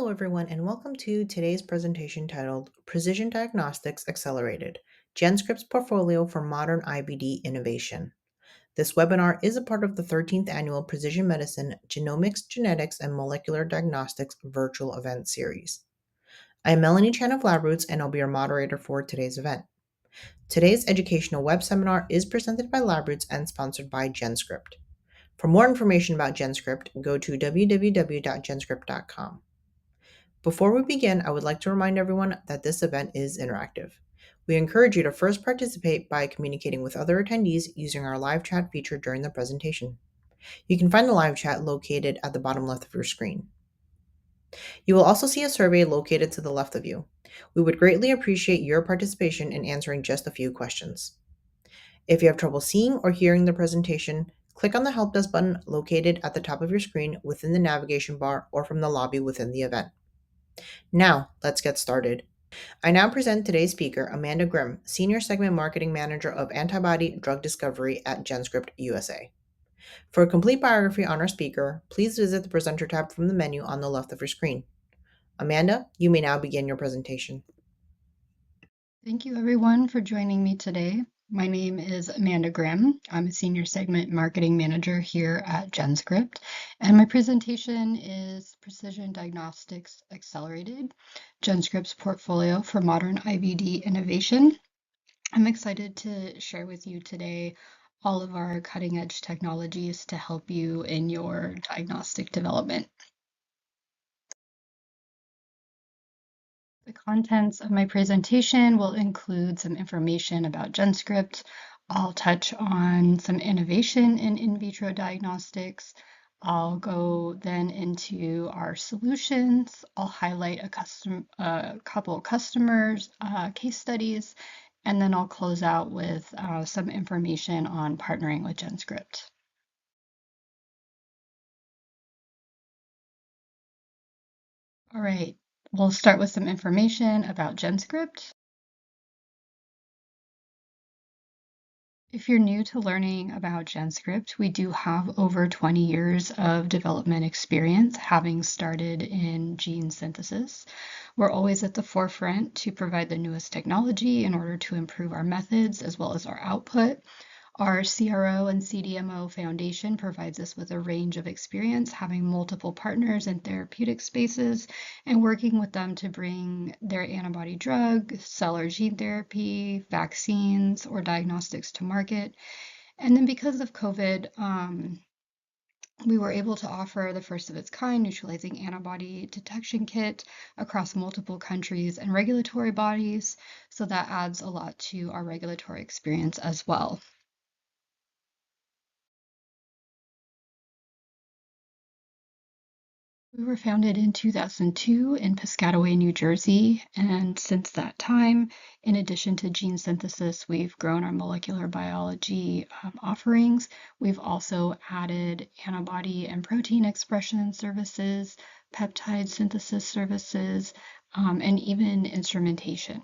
Hello, everyone, and welcome to today's presentation titled Precision Diagnostics Accelerated, GenScript's Portfolio for Modern IVD Innovation. This webinar is a part of the 13th Annual Precision Medicine, Genomics, Genetics, and Molecular Diagnostics virtual event series. I am Melanie Chan of LabRoots, and I'll be your moderator for today's event. Today's educational web seminar is presented by LabRoots and sponsored by GenScript. For more information about GenScript, go to www.genscript.com. Before we begin, I would like to remind everyone that this event is interactive. We encourage you to first participate by communicating with other attendees using our live chat feature during the presentation. You can find the live chat located at the bottom left of your screen. You will also see a survey located to the left of you. We would greatly appreciate your participation in answering just a few questions. If you have trouble seeing or hearing the presentation, click on the Help Desk button located at the top of your screen within the navigation bar or from the lobby within the event. Now, let's get started. I now present today's speaker, Amanda Grimm, Senior Segment Marketing Manager of Antibody Drug Discovery at GenScript USA. For a complete biography on our speaker, please visit the Presenter tab from the menu on the left of your screen. Amanda, you may now begin your presentation. Thank you, everyone, for joining me today. My name is Amanda Grimm. I'm a Senior Segment Marketing Manager here at GenScript, and my presentation is Precision Diagnostics Accelerated, GenScript's Portfolio for Modern IVD Innovation. I'm excited to share with you today all of our cutting-edge technologies to help you in your diagnostic development. The contents of my presentation will include some information about GenScript. I'll touch on some innovation in vitro diagnostics. I'll go then into our solutions. I'll highlight a couple customers, case studies, and then I'll close out with some information on partnering with GenScript. All right, we'll start with some information about GenScript. If you're new to learning about GenScript, we do have over 20 years of development experience, having started in gene synthesis. We're always at the forefront to provide the newest technology in order to improve our methods as well as our output. Our CRO and CDMO foundation provides us with a range of experience, having multiple partners in therapeutic spaces and working with them to bring their antibody drug, cell or gene therapy, vaccines, or diagnostics to market. And then because of COVID, we were able to offer the first of its kind neutralizing antibody detection kit across multiple countries and regulatory bodies. So that adds a lot to our regulatory experience as well. We were founded in 2002 in Piscataway, New Jersey, and since that time, in addition to gene synthesis, we've grown our molecular biology offerings. We've also added antibody and protein expression services, peptide synthesis services, and even instrumentation.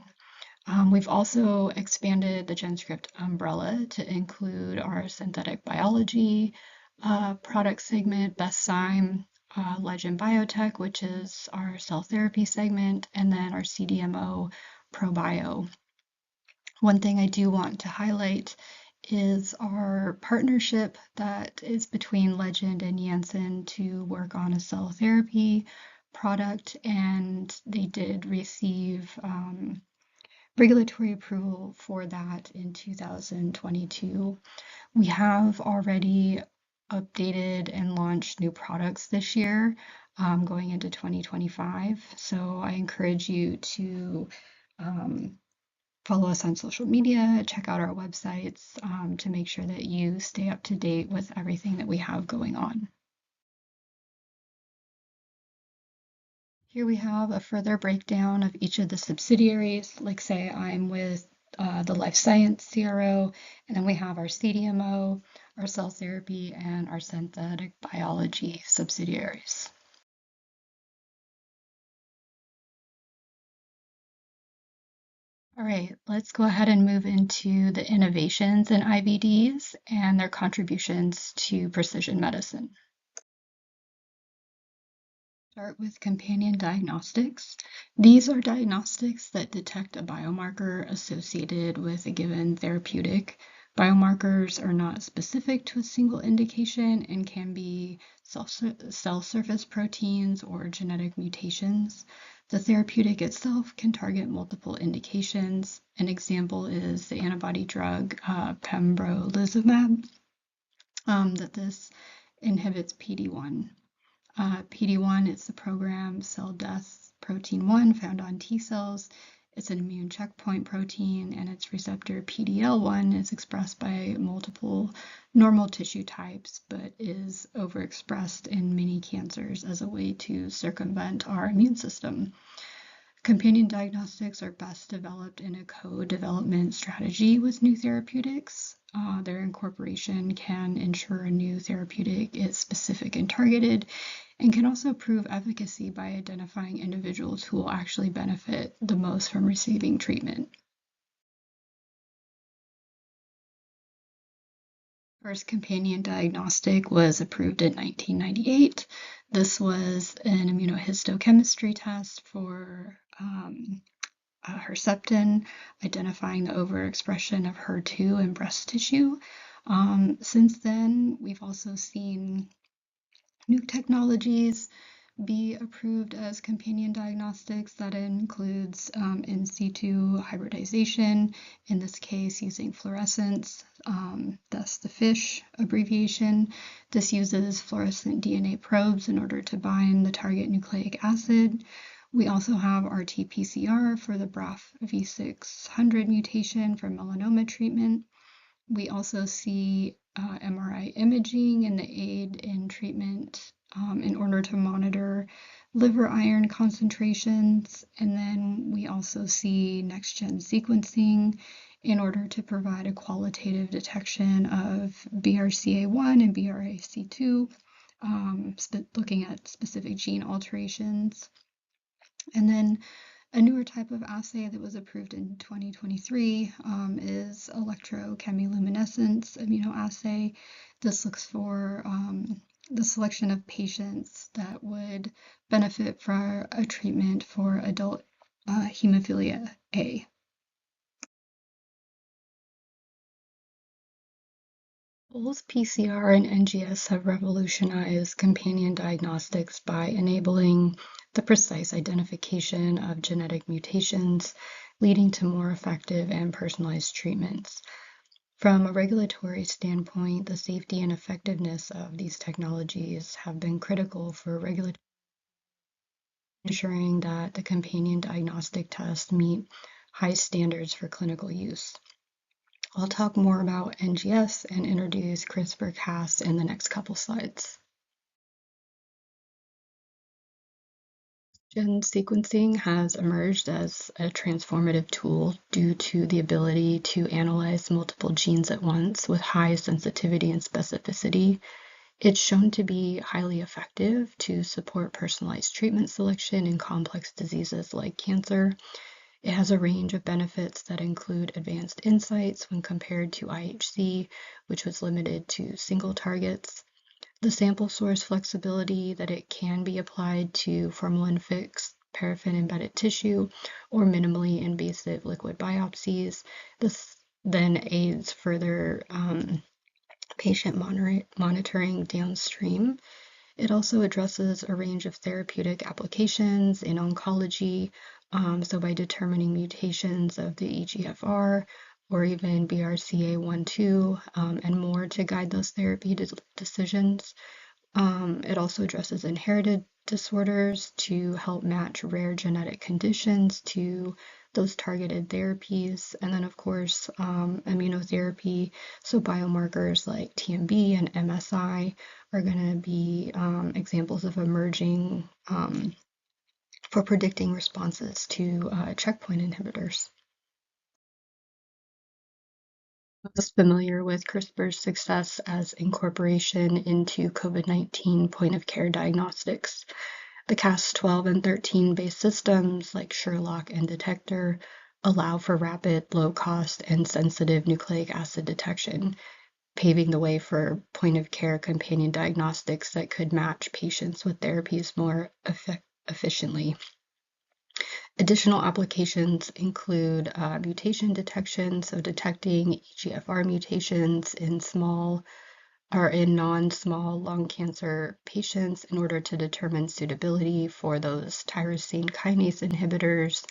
We've also expanded the GenScript umbrella to include our synthetic biology product segment, BestSign, Legend Biotech, which is our cell therapy segment, and then our CDMO ProBio. One thing I do want to highlight is our partnership that is between Legend and Janssen to work on a cell therapy product, and they did receive regulatory approval for that in 2022. We have already updated and launched new products this year, going into 2025. So I encourage you to follow us on social media, check out our websites to make sure that you stay up to date with everything that we have going on. Here we have a further breakdown of each of the subsidiaries. Like say I'm with the life science CRO, and then we have our CDMO, our cell therapy, and our synthetic biology subsidiaries. All right, let's go ahead and move into the innovations in IVDs and their contributions to precision medicine. Start with companion diagnostics. These are diagnostics that detect a biomarker associated with a given therapeutic. Biomarkers are not specific to a single indication and can be cell surface proteins or genetic mutations. The therapeutic itself can target multiple indications. An example is the antibody drug pembrolizumab, that this inhibits PD-1. PD-1 is the programmed cell death protein 1 found on T cells. It's an immune checkpoint protein, and its receptor PDL1 is expressed by multiple normal tissue types, but is overexpressed in many cancers as a way to circumvent our immune system. Companion diagnostics are best developed in a co-development strategy with new therapeutics. Their incorporation can ensure a new therapeutic is specific and targeted, and can also prove efficacy by identifying individuals who will actually benefit the most from receiving treatment. First companion diagnostic was approved in 1998. This was an immunohistochemistry test for Herceptin, identifying the overexpression of HER2 in breast tissue. Since then, we've also seen new technologies be approved as companion diagnostics. That includes in situ hybridization, in this case using fluorescence. That's the FISH abbreviation. This uses fluorescent DNA probes in order to bind the target nucleic acid. We also have RT-PCR for the BRAF V600 mutation for melanoma treatment. We also see MRI imaging in the aid in treatment in order to monitor liver iron concentrations. And then we also see next-gen sequencing in order to provide a qualitative detection of BRCA1 and BRCA2, looking at specific gene alterations. And then a newer type of assay that was approved in 2023 is electrochemiluminescence immunoassay. This looks for the selection of patients that would benefit from a treatment for adult hemophilia A. Both PCR and NGS have revolutionized companion diagnostics by enabling the precise identification of genetic mutations, leading to more effective and personalized treatments. From a regulatory standpoint, the safety and effectiveness of these technologies have been critical for regulatory ensuring that the companion diagnostic tests meet high standards for clinical use. I'll talk more about NGS and introduce CRISPR-Cas in the next couple slides. Gen sequencing has emerged as a transformative tool due to the ability to analyze multiple genes at once with high sensitivity and specificity. It's shown to be highly effective to support personalized treatment selection in complex diseases like cancer. It has a range of benefits that include advanced insights when compared to IHC, which was limited to single targets. The sample source flexibility that it can be applied to formalin-fixed, paraffin-embedded tissue or minimally invasive liquid biopsies. This then aids further patient monitoring downstream. It also addresses a range of therapeutic applications in oncology, so by determining mutations of the EGFR or even BRCA1/2 and more to guide those therapy decisions. It also addresses inherited disorders to help match rare genetic conditions to those targeted therapies. And then, of course, immunotherapy. So biomarkers like TMB and MSI are going to be examples of emerging for predicting responses to checkpoint inhibitors. Most familiar with CRISPR's success as incorporation into COVID-19 point-of-care diagnostics. The Cas12 and 13 based systems like Sherlock and Detector allow for rapid, low-cost, and sensitive nucleic acid detection. paving the way for point-of-care companion diagnostics that could match patients with therapies more efficiently. Additional applications include mutation detection, so detecting EGFR mutations in non-small lung cancer patients in order to determine suitability for those tyrosine kinase inhibitors.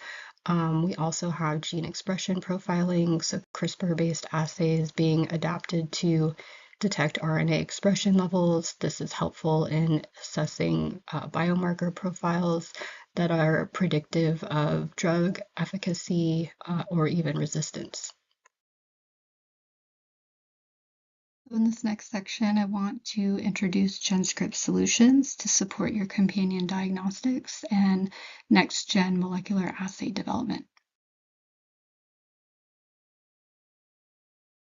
We also have gene expression profiling, so CRISPR-based assays being adapted to detect RNA expression levels. This is helpful in assessing biomarker profiles that are predictive of drug efficacy or even resistance. In this next section, I want to introduce GenScript solutions to support your companion diagnostics and next-gen molecular assay development.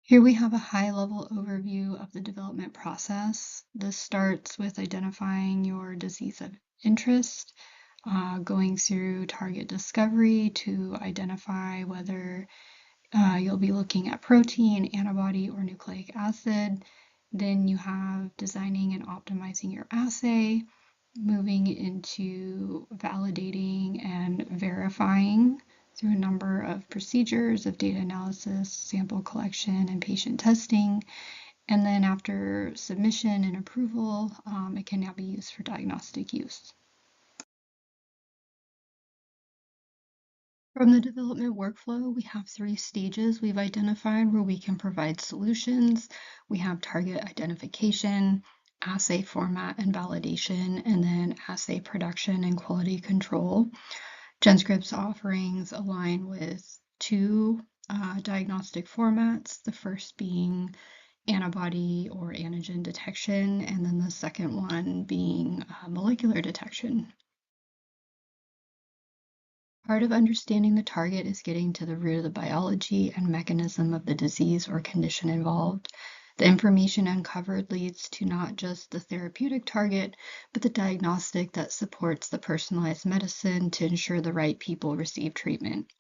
Here we have a high-level overview of the development process. This starts with identifying your disease of interest, going through target discovery to identify whether you'll be looking at protein, antibody, or nucleic acid. Then you have designing and optimizing your assay, moving into validating and verifying through a number of procedures of data analysis, sample collection, and patient testing. And then after submission and approval, it can now be used for diagnostic use. From the development workflow, we have 3 stages we've identified where we can provide solutions. We have target identification, assay format and validation, and then assay production and quality control. GenScript's offerings align with 2 diagnostic formats, the first being antibody or antigen detection, and then the second one being molecular detection. Part of understanding the target is getting to the root of the biology and mechanism of the disease or condition involved. The information uncovered leads to not just the therapeutic target, but the diagnostic that supports the personalized medicine to ensure the right people receive treatment.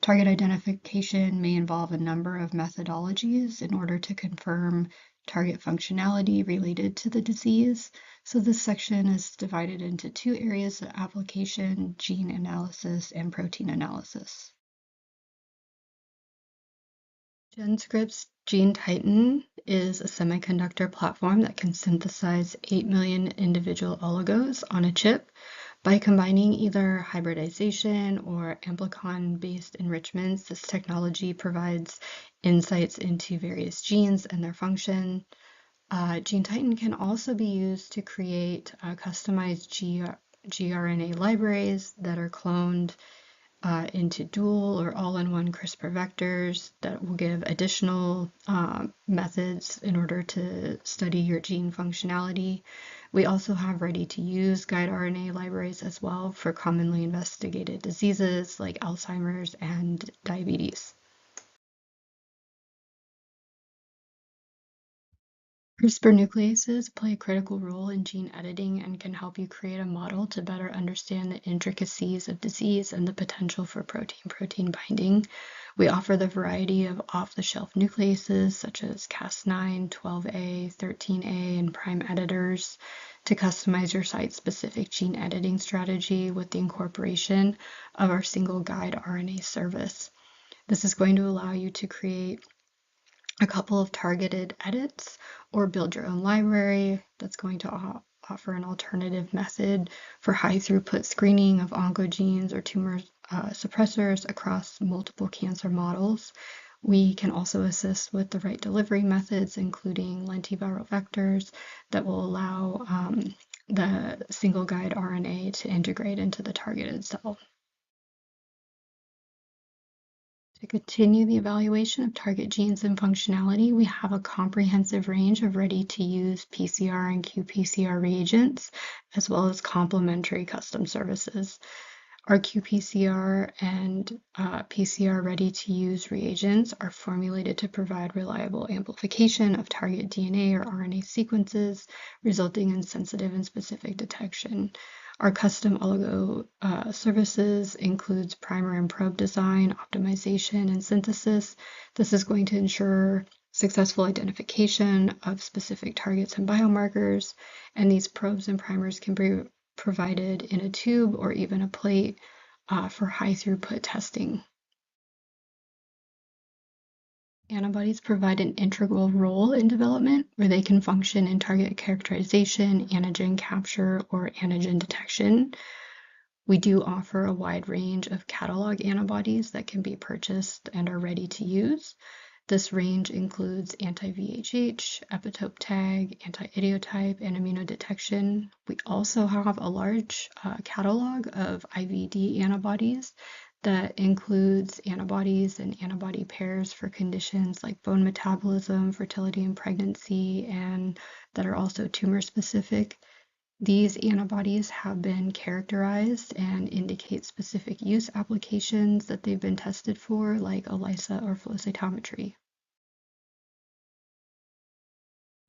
Target identification may involve a number of methodologies in order to confirm target functionality related to the disease. So this section is divided into 2 areas of application: gene analysis and protein analysis. GenScript's GeneTitan is a semiconductor platform that can synthesize 8 million individual oligos on a chip. By combining either hybridization or amplicon-based enrichments, this technology provides insights into various genes and their function. GeneTitan can also be used to create customized gRNA libraries that are cloned into dual or all-in-one CRISPR vectors that will give additional methods in order to study your gene functionality. We also have ready-to-use guide RNA libraries as well for commonly investigated diseases like Alzheimer's and diabetes. CRISPR nucleases play a critical role in gene editing and can help you create a model to better understand the intricacies of disease and the potential for protein-protein binding. We offer the variety of off-the-shelf nucleases such as Cas9, 12A, 13A, and prime editors to customize your site-specific gene editing strategy with the incorporation of our single guide RNA service. This is going to allow you to create a couple of targeted edits or build your own library that's going to offer an alternative method for high throughput screening of oncogenes or tumor suppressors across multiple cancer models. We can also assist with the right delivery methods, including lentiviral vectors that will allow the single guide RNA to integrate into the targeted cell. To continue the evaluation of target genes and functionality, we have a comprehensive range of ready-to-use PCR and qPCR reagents, as well as complementary custom services. Our qPCR and PCR ready-to-use reagents are formulated to provide reliable amplification of target DNA or RNA sequences, resulting in sensitive and specific detection. Our custom oligo services includes primer and probe design, optimization, and synthesis. This is going to ensure successful identification of specific targets and biomarkers, and these probes and primers can be provided in a tube or even a plate for high throughput testing. Antibodies provide an integral role in development where they can function in target characterization, antigen capture, or antigen detection. We do offer a wide range of catalog antibodies that can be purchased and are ready to use. This range includes anti-VHH, epitope tag, anti-idiotype, and immunodetection. We also have a large catalog of IVD antibodies that includes antibodies and antibody pairs for conditions like bone metabolism, fertility and pregnancy, and that are also tumor specific. These antibodies have been characterized and indicate specific use applications that they've been tested for, like ELISA or flow cytometry.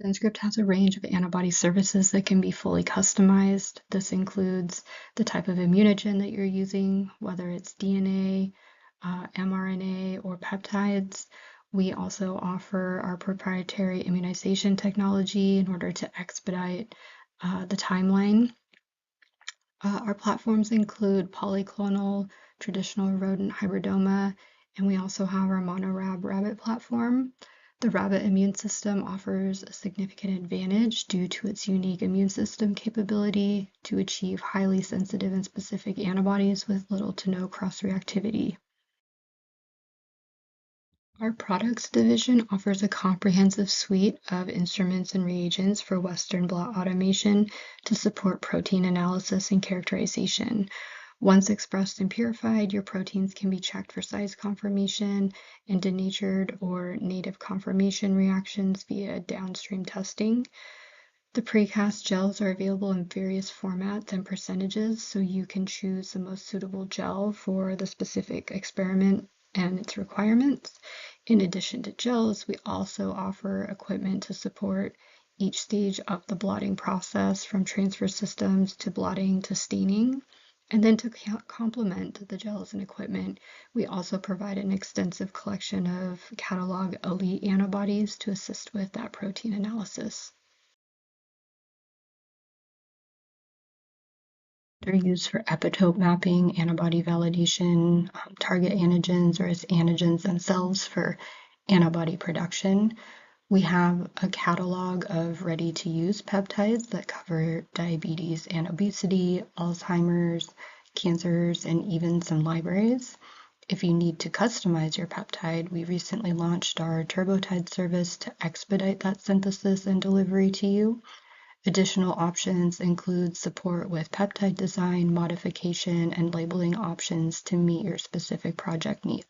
GenScript has a range of antibody services that can be fully customized. This includes the type of immunogen that you're using, whether it's DNA, mRNA, or peptides. We also offer our proprietary immunization technology in order to expedite the timeline. Our platforms include polyclonal, traditional rodent hybridoma, and we also have our monorab rabbit platform. The rabbit immune system offers a significant advantage due to its unique immune system capability to achieve highly sensitive and specific antibodies with little to no cross-reactivity. Our products division offers a comprehensive suite of instruments and reagents for Western blot automation to support protein analysis and characterization. Once expressed and purified, your proteins can be checked for size confirmation and denatured or native conformation reactions via downstream testing. The precast gels are available in various formats and percentages, so you can choose the most suitable gel for the specific experiment and its requirements. In addition to gels, we also offer equipment to support each stage of the blotting process, from transfer systems to blotting to staining. And then to complement the gels and equipment, we also provide an extensive collection of catalog elite antibodies to assist with that protein analysis. They're used for epitope mapping, antibody validation, target antigens, or as antigens themselves for antibody production. We have a catalog of ready-to-use peptides that cover diabetes and obesity, Alzheimer's, cancers, and even some libraries. If you need to customize your peptide, we recently launched our TurboTide service to expedite that synthesis and delivery to you. Additional options include support with peptide design, modification, and labeling options to meet your specific project needs.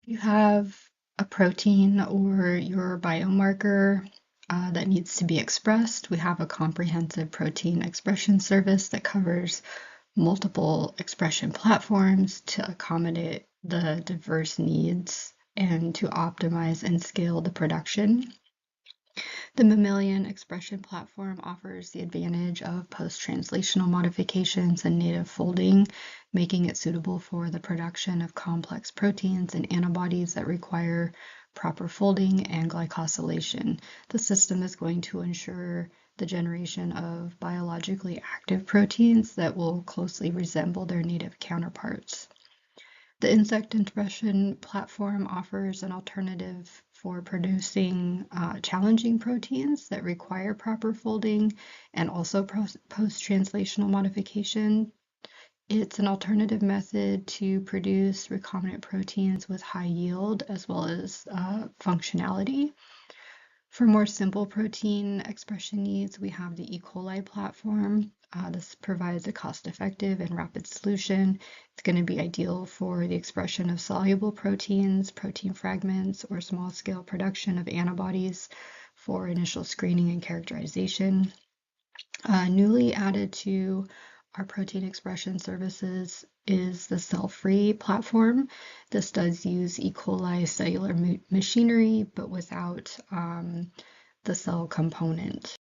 If you have a protein or your biomarker that needs to be expressed, we have a comprehensive protein expression service that covers multiple expression platforms to accommodate the diverse needs and to optimize and scale the production. The mammalian expression platform offers the advantage of post-translational modifications and native folding, making it suitable for the production of complex proteins and antibodies that require proper folding and glycosylation. The system is going to ensure the generation of biologically active proteins that will closely resemble their native counterparts. The insect expression platform offers an alternative for producing challenging proteins that require proper folding and also post-translational modification. It's an alternative method to produce recombinant proteins with high yield as well as functionality. For more simple protein expression needs, we have the E. coli platform. This provides a cost-effective and rapid solution. It's going to be ideal for the expression of soluble proteins, protein fragments, or small-scale production of antibodies for initial screening and characterization. Newly added to our protein expression services is the cell-free platform. This does use E. coli cellular machinery, but without the cell component.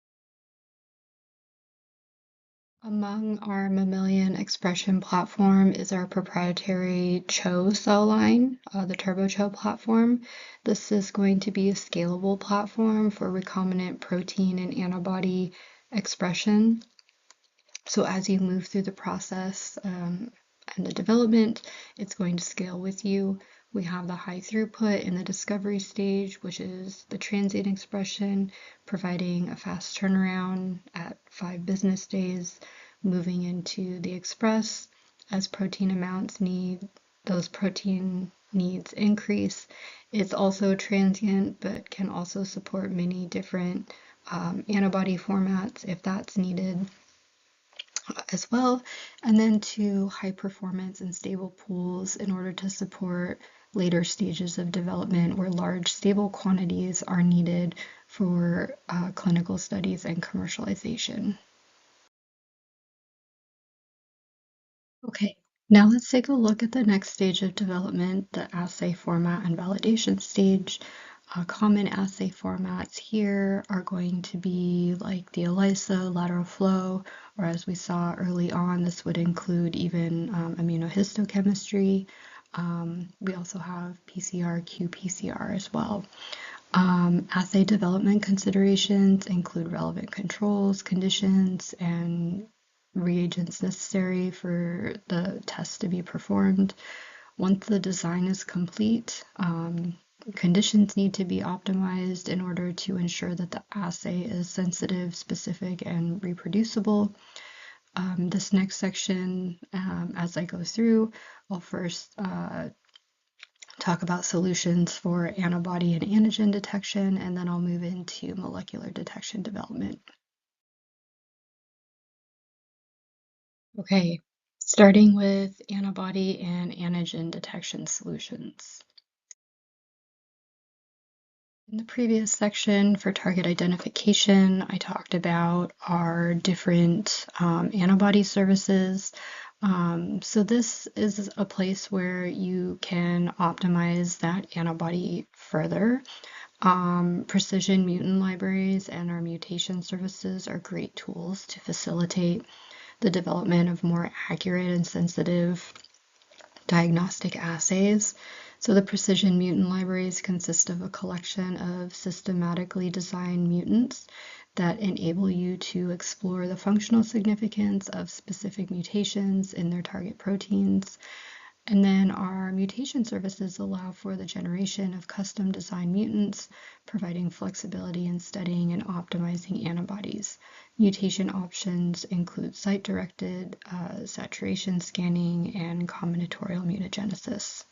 Among our mammalian expression platform is our proprietary CHO cell line, the TurboCHO platform. This is going to be a scalable platform for recombinant protein and antibody expression. So as you move through the process and the development, it's going to scale with you. We have the high throughput in the discovery stage, which is the transient expression, providing a fast turnaround at 5 business days, moving into the express as those protein needs increase. It's also transient, but can also support many different antibody formats if that's needed as well, and then to high performance and stable pools in order to support later stages of development where large stable quantities are needed for clinical studies and commercialization. Okay, now let's take a look at the next stage of development, the assay format and validation stage. Common assay formats here are going to be like the ELISA, lateral flow, or as we saw early on, this would include even immunohistochemistry. We also have PCR, qPCR as well. Assay development considerations include relevant controls, conditions, and reagents necessary for the test to be performed. Once the design is complete, conditions need to be optimized in order to ensure that the assay is sensitive, specific, and reproducible. This next section, as I go through, I'll first talk about solutions for antibody and antigen detection, and then I'll move into molecular detection development. Okay, starting with antibody and antigen detection solutions. In the previous section for target identification, I talked about our different antibody services. So this is a place where you can optimize that antibody further. Precision mutant libraries and our mutation services are great tools to facilitate the development of more accurate and sensitive diagnostic assays. So the precision mutant libraries consist of a collection of systematically designed mutants that enable you to explore the functional significance of specific mutations in their target proteins. And then our mutation services allow for the generation of custom designed mutants, providing flexibility in studying and optimizing antibodies. Mutation options include site-directed saturation scanning and combinatorial mutagenesis.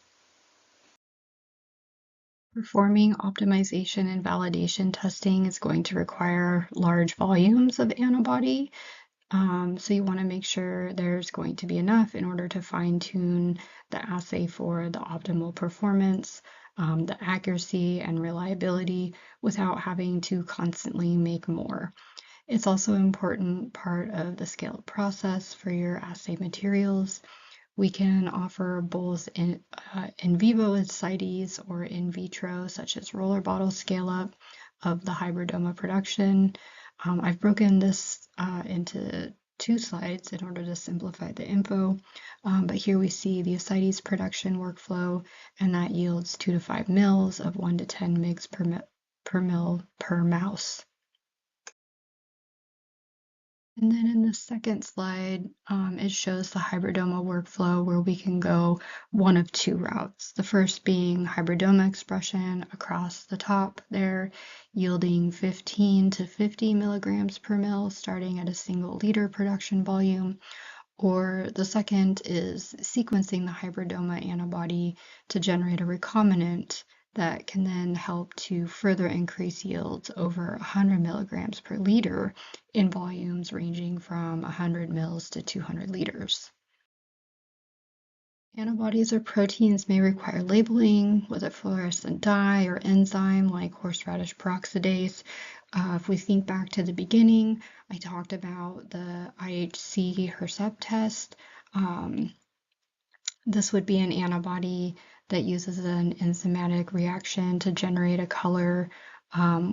Performing optimization and validation testing is going to require large volumes of antibody. So you want to make sure there's going to be enough in order to fine-tune the assay for the optimal performance, the accuracy and reliability without having to constantly make more. It's also an important part of the scale-up process for your assay materials. We can offer both in vivo ascites or in vitro, such as roller bottle scale-up of the hybridoma production. I've broken this into 2 slides in order to simplify the info, but here we see the ascites production workflow, and that yields 2 to 5 mils of 1 to 10 mg per mil per mouse. And then in the second slide, it shows the hybridoma workflow where we can go one of 2 routes. The first being hybridoma expression across the top there, yielding 15 to 50 milligrams per mil, starting at a single liter production volume. Or the second is sequencing the hybridoma antibody to generate a recombinant that can then help to further increase yields over 100 milligrams per liter in volumes ranging from 100 mils to 200 liters. Antibodies or proteins may require labeling with a fluorescent dye or enzyme like horseradish peroxidase. If we think back to the beginning, I talked about the IHC Hercept test. This would be an antibody that uses an enzymatic reaction to generate a color.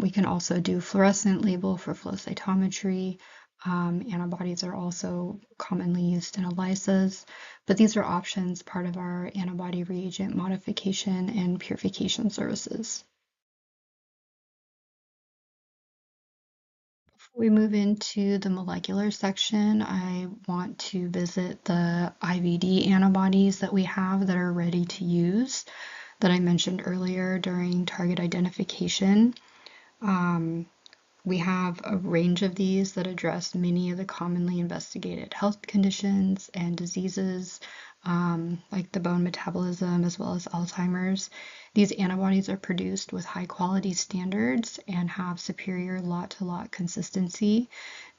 We can also do fluorescent label for flow cytometry. Antibodies are also commonly used in ELISAs, but these are options part of our antibody reagent modification and purification services. Before we move into the molecular section, I want to visit the IVD antibodies that we have that are ready to use that I mentioned earlier during target identification. We have a range of these that address many of the commonly investigated health conditions and diseases, like the bone metabolism as well as Alzheimer's. These antibodies are produced with high quality standards and have superior lot-to-lot consistency.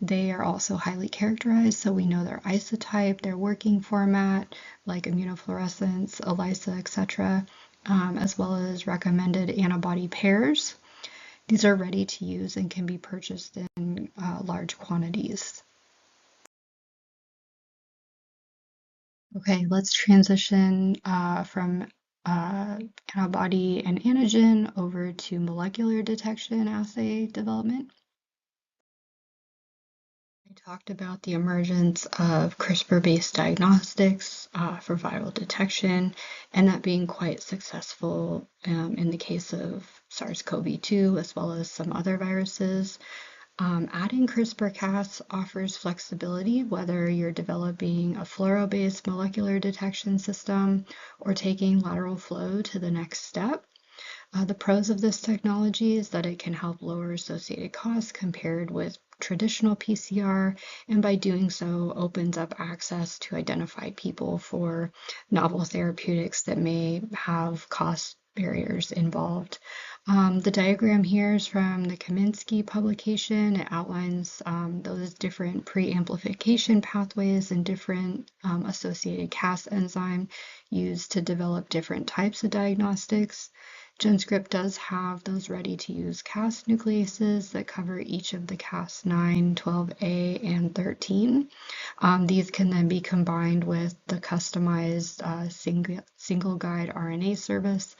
They are also highly characterized, so we know their isotype, their working format, like immunofluorescence, ELISA, etc., as well as recommended antibody pairs. These are ready to use and can be purchased in large quantities. Okay, let's transition from antibody and antigen over to molecular detection assay development. I talked about the emergence of CRISPR-based diagnostics for viral detection, and that being quite successful in the case of SARS-CoV-2 as well as some other viruses. Adding CRISPR-Cas offers flexibility, whether you're developing a fluoro-based molecular detection system or taking lateral flow to the next step. The pros of this technology is that it can help lower associated costs compared with traditional PCR, and by doing so opens up access to identify people for novel therapeutics that may have cost barriers involved. The diagram here is from the Kaminsky publication. It outlines those different pre-amplification pathways and different associated Cas enzyme used to develop different types of diagnostics. GenScript does have those ready-to-use Cas nucleases that cover each of the Cas9, 12A, and 13. These can then be combined with the customized single guide RNA service.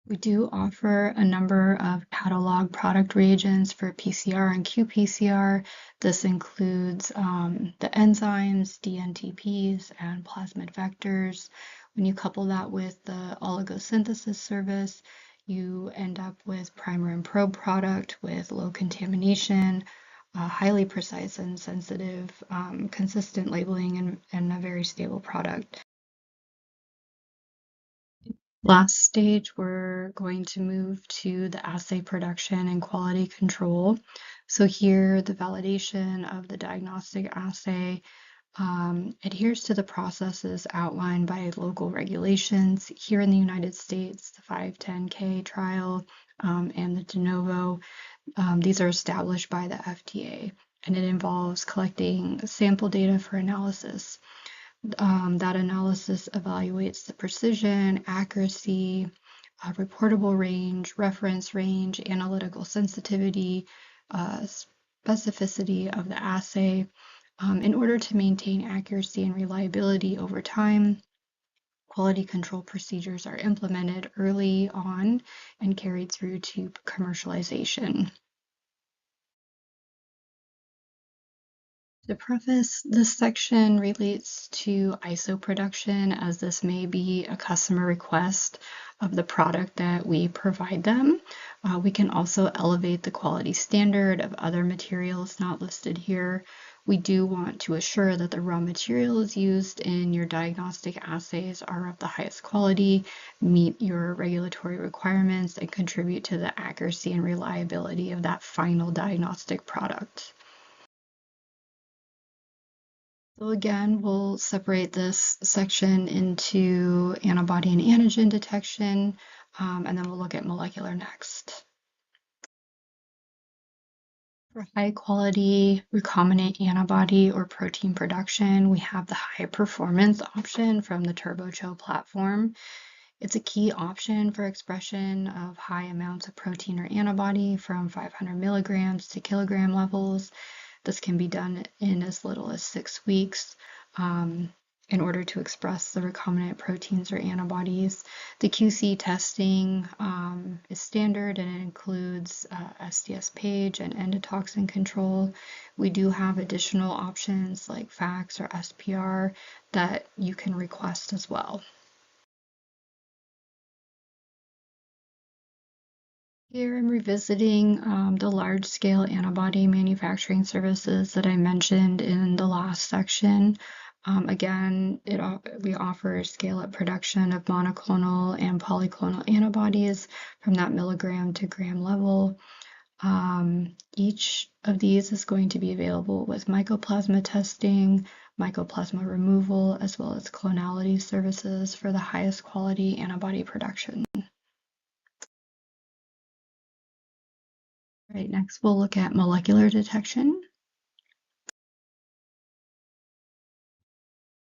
We do offer a number of catalog product reagents for PCR and qPCR. This includes the enzymes, dNTPs, and plasmid vectors. When you couple that with the oligosynthesis service, you end up with primer and probe product with low contamination, highly precise and sensitive, consistent labeling, and a very stable product. Last stage, we're going to move to the assay production and quality control. So here, the validation of the diagnostic assay adheres to the processes outlined by local regulations. Here in the United States, the 510(k) trial and the de novo, these are established by the FDA, and it involves collecting sample data for analysis. That analysis evaluates the precision, accuracy, reportable range, reference range, analytical sensitivity, specificity of the assay. In order to maintain accuracy and reliability over time, quality control procedures are implemented early on and carried through to commercialization. To preface, this section relates to ISO production, as this may be a customer request of the product that we provide them. We can also elevate the quality standard of other materials not listed here. We do want to assure that the raw materials used in your diagnostic assays are of the highest quality, meet your regulatory requirements, and contribute to the accuracy and reliability of that final diagnostic product. So again, we'll separate this section into antibody and antigen detection, and then we'll look at molecular next. For high quality recombinant antibody or protein production, we have the high performance option from the TurboCHO platform. It's a key option for expression of high amounts of protein or antibody from 500 milligrams to kilogram levels. This can be done in as little as 6 weeks. in order to express the recombinant proteins or antibodies. The QC testing is standard and it includes SDS page and endotoxin control. We do have additional options like FACS or SPR that you can request as well. Here I'm revisiting the large-scale antibody manufacturing services that I mentioned in the last section. Again, we offer scale-up production of monoclonal and polyclonal antibodies from that milligram to gram level. Each of these is going to be available with mycoplasma testing, mycoplasma removal, as well as clonality services for the highest quality antibody production. Right, next we'll look at molecular detection.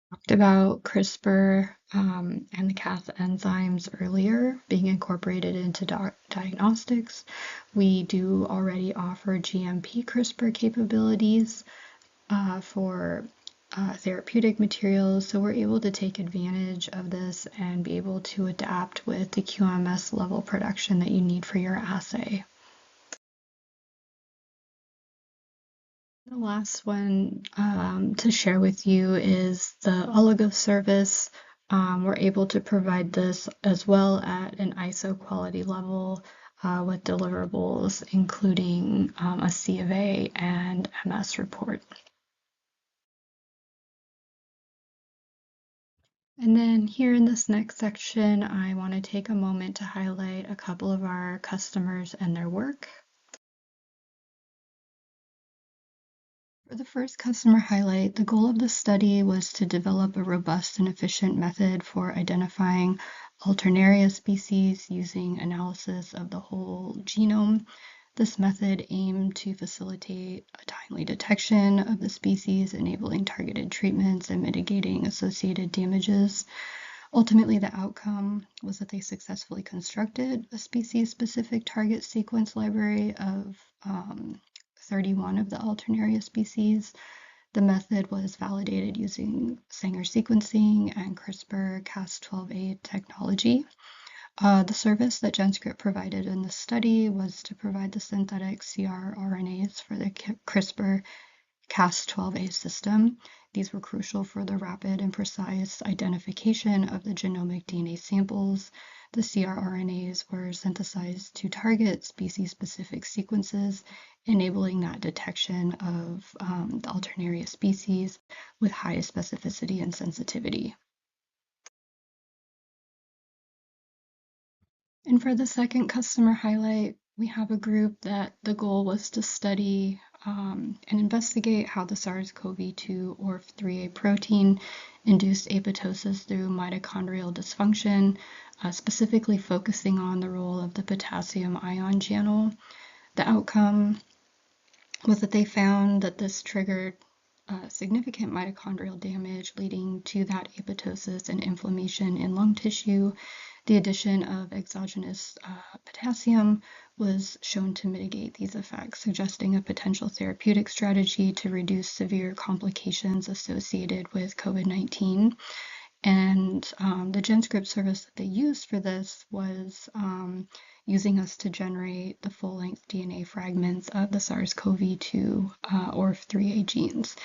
Talked about CRISPR and the Cas enzymes earlier being incorporated into diagnostics. We do already offer GMP CRISPR capabilities for therapeutic materials, so we're able to take advantage of this and be able to adapt with the QMS level production that you need for your assay. The last one to share with you is the oligo service. We're able to provide this as well at an ISO quality level with deliverables, including a C of A and MS report. And then here in this next section, I want to take a moment to highlight a couple of our customers and their work. For the first customer highlight, the goal of the study was to develop a robust and efficient method for identifying Alternaria species using analysis of the whole genome. This method aimed to facilitate a timely detection of the species, enabling targeted treatments and mitigating associated damages. Ultimately, the outcome was that they successfully constructed a species-specific target sequence library of 31 of the Alternaria species. The method was validated using Sanger sequencing and CRISPR-Cas12a technology. The service that GenScript provided in the study was to provide the synthetic cRNAs for the CRISPR-Cas12a system. These were crucial for the rapid and precise identification of the genomic DNA samples. The cRNAs were synthesized to target species-specific sequences, enabling that detection of the Alternaria species with high specificity and sensitivity. And for the second customer highlight, we have a group that the goal was to study and investigate how the SARS-CoV-2 ORF3a protein induced apoptosis through mitochondrial dysfunction, specifically focusing on the role of the potassium ion channel. The outcome was that they found that this triggered significant mitochondrial damage, leading to that apoptosis and inflammation in lung tissue. The addition of exogenous potassium was shown to mitigate these effects, suggesting a potential therapeutic strategy to reduce severe complications associated with COVID-19. And the GenScript service that they used for this was using us to generate the full-length DNA fragments of the SARS-CoV-2 ORF3a genes.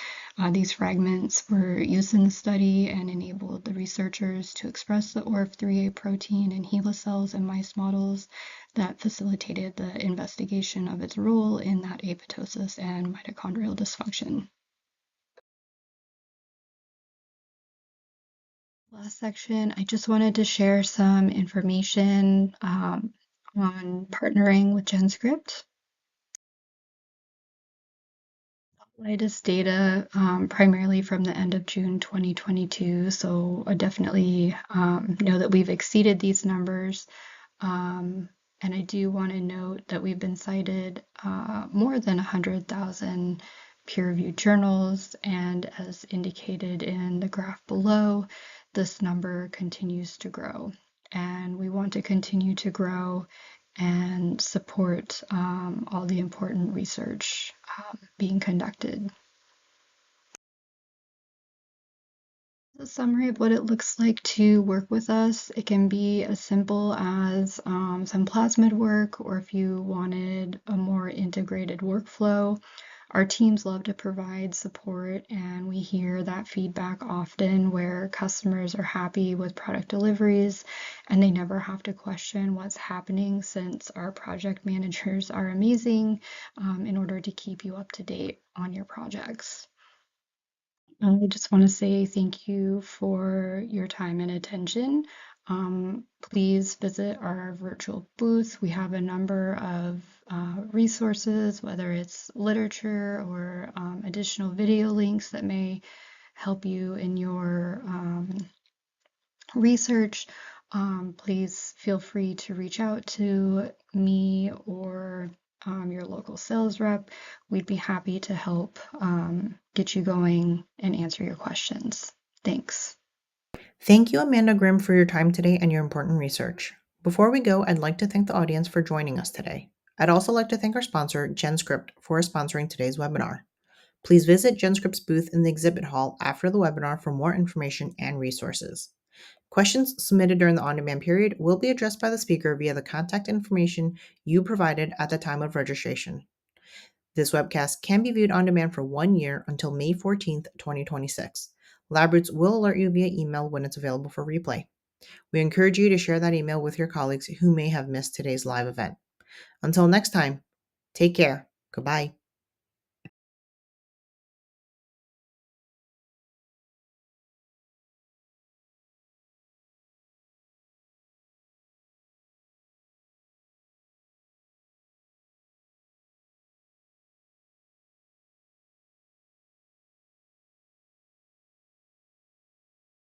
These fragments were used in the study and enabled the researchers to express the ORF3a protein in HeLa cells and mice models that facilitated the investigation of its role in that apoptosis and mitochondrial dysfunction. Last section, I just wanted to share some information on partnering with GenScript. Latest data primarily from the end of June 2022, so I definitely know that we've exceeded these numbers. And I do want to note that we've been cited more than 100,000 peer-reviewed journals, and as indicated in the graph below, this number continues to grow. And we want to continue to grow and support all the important research being conducted. A summary of what it looks like to work with us. It can be as simple as some plasmid work, or if you wanted a more integrated workflow. Our teams love to provide support, and we hear that feedback often where customers are happy with product deliveries and they never have to question what's happening since our project managers are amazing in order to keep you up to date on your projects. I just want to say thank you for your time and attention. Please visit our virtual booth. We have a number of resources, whether it's literature or additional video links that may help you in your research. Please feel free to reach out to me or your local sales rep. We'd be happy to help get you going and answer your questions. Thanks. Thank you, Amanda Grimm, for your time today and your important research. Before we go, I'd like to thank the audience for joining us today. I'd also like to thank our sponsor, GenScript, for sponsoring today's webinar. Please visit GenScript's booth in the exhibit hall after the webinar for more information and resources. Questions submitted during the on-demand period will be addressed by the speaker via the contact information you provided at the time of registration. This webcast can be viewed on demand for 1 year until May 14th, 2026. LabRoots will alert you via email when it's available for replay. We encourage you to share that email with your colleagues who may have missed today's live event. Until next time, take care. Goodbye.